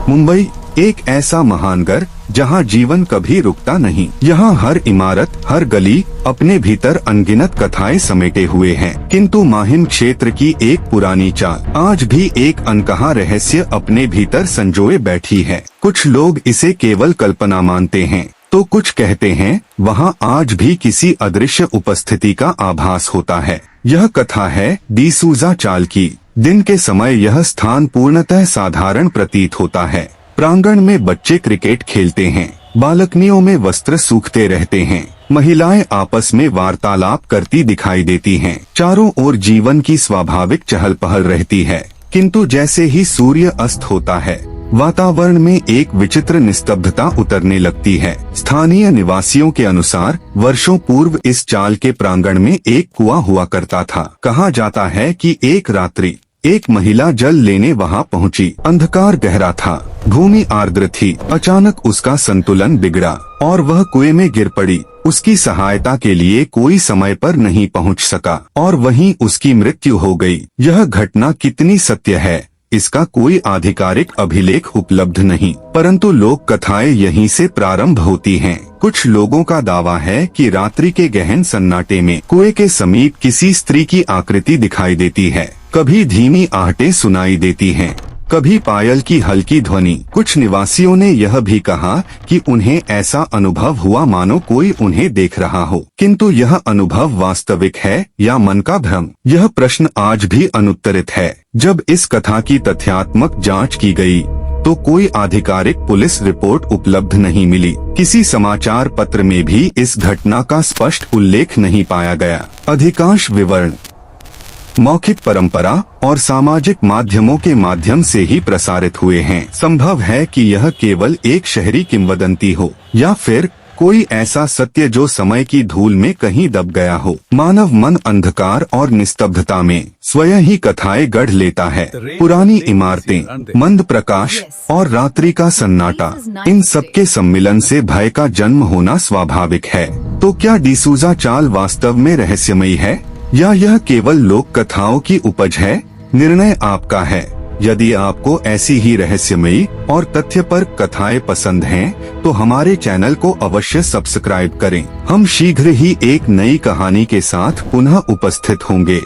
मुंबई एक ऐसा महानगर जहां जीवन कभी रुकता नहीं। यहाँ हर इमारत, हर गली अपने भीतर अनगिनत कथाएं समेटे हुए हैं। किंतु माहिम क्षेत्र की एक पुरानी चाल आज भी एक अनकहा रहस्य अपने भीतर संजोए बैठी है। कुछ लोग इसे केवल कल्पना मानते हैं तो कुछ कहते हैं वहाँ आज भी किसी अदृश्य उपस्थिति का आभास होता है। यह कथा है डिसूजा चाल की। दिन के समय यह स्थान पूर्णतः साधारण प्रतीत होता है। प्रांगण में बच्चे क्रिकेट खेलते हैं, बालकनियों में वस्त्र सूखते रहते हैं, महिलाएं आपस में वार्तालाप करती दिखाई देती हैं। चारों ओर जीवन की स्वाभाविक चहल पहल रहती है। किंतु जैसे ही सूर्य अस्त होता है वातावरण में एक विचित्र निस्तब्धता उतरने लगती है। स्थानीय निवासियों के अनुसार वर्षों पूर्व इस चाल के प्रांगण में एक कुआं हुआ करता था। कहा जाता है कि एक रात्रि एक महिला जल लेने वहां पहुंची। अंधकार गहरा था, भूमि आर्द्र थी। अचानक उसका संतुलन बिगड़ा और वह कुएं में गिर पड़ी। उसकी सहायता के लिए कोई समय पर नहीं पहुंच सका और वहीं उसकी मृत्यु हो गई। यह घटना कितनी सत्य है इसका कोई आधिकारिक अभिलेख उपलब्ध नहीं, परंतु लोक कथाएं यहीं से प्रारंभ होती हैं। कुछ लोगों का दावा है कि रात्रि के गहन सन्नाटे में कुएं के समीप किसी स्त्री की आकृति दिखाई देती है। कभी धीमी आहटें सुनाई देती हैं, कभी पायल की हल्की ध्वनि। कुछ निवासियों ने यह भी कहा कि उन्हें ऐसा अनुभव हुआ मानो कोई उन्हें देख रहा हो। किंतु यह अनुभव वास्तविक है या मन का भ्रम, यह प्रश्न आज भी अनुत्तरित है। जब इस कथा की तथ्यात्मक जांच की गई तो कोई आधिकारिक पुलिस रिपोर्ट उपलब्ध नहीं मिली। किसी समाचार पत्र में भी इस घटना का स्पष्ट उल्लेख नहीं पाया गया। अधिकांश विवरण मौखिक परंपरा और सामाजिक माध्यमों के माध्यम से ही प्रसारित हुए हैं। संभव है कि यह केवल एक शहरी किंवदंती हो या फिर कोई ऐसा सत्य जो समय की धूल में कहीं दब गया हो। मानव मन अंधकार और निस्तब्धता में स्वयं ही कथाएं गढ़ लेता है। पुरानी इमारतें, मंद प्रकाश और रात्रि का सन्नाटा, इन सब के सम्मिलन से भय का जन्म होना स्वाभाविक है। तो क्या डिसूजा चाल वास्तव में रहस्यमयी है या यह केवल लोक कथाओं की उपज है? निर्णय आपका है। यदि आपको ऐसी ही रहस्यमयी और तथ्यपर कथाएं पसंद हैं, तो हमारे चैनल को अवश्य सब्सक्राइब करें। हम शीघ्र ही एक नई कहानी के साथ पुनः उपस्थित होंगे।